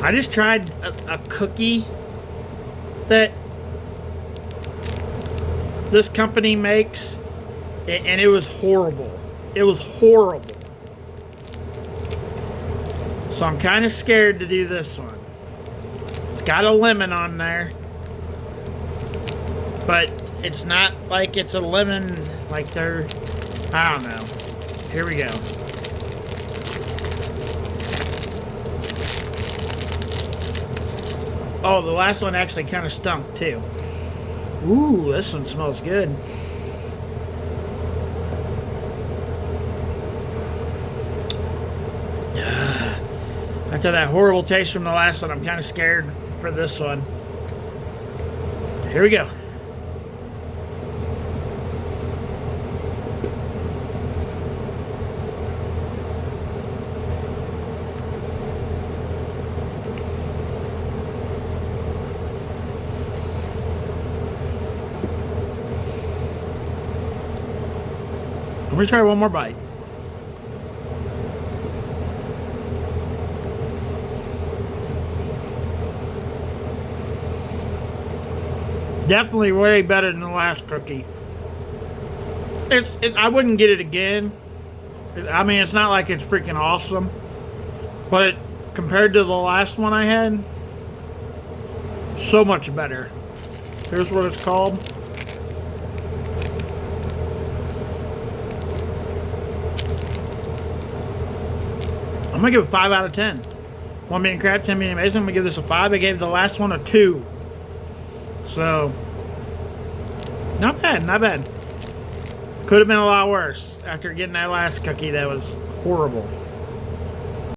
I just tried a cookie that this company makes, and it was horrible. It was horrible. So I'm kind of scared to do this one. It's got a lemon on there, but it's not like it's a lemon like they're, I don't know. Here we go. Oh, the last one actually kind of stunk too. Ooh, this one smells good. After that horrible taste from the last one, I'm kind of scared for this one. Here we go. I'm gonna try one more bite. Definitely way better than the last cookie. I wouldn't get it again. I mean, it's not like it's freaking awesome, but compared to the last one I had, so much better. Here's what it's called. I'm gonna give it 5 out of 10. 1 being crap, 10 being amazing. I'm gonna give this a 5. I gave the last one a 2. So, not bad, not bad. Could have been a lot worse after getting that last cookie that was horrible.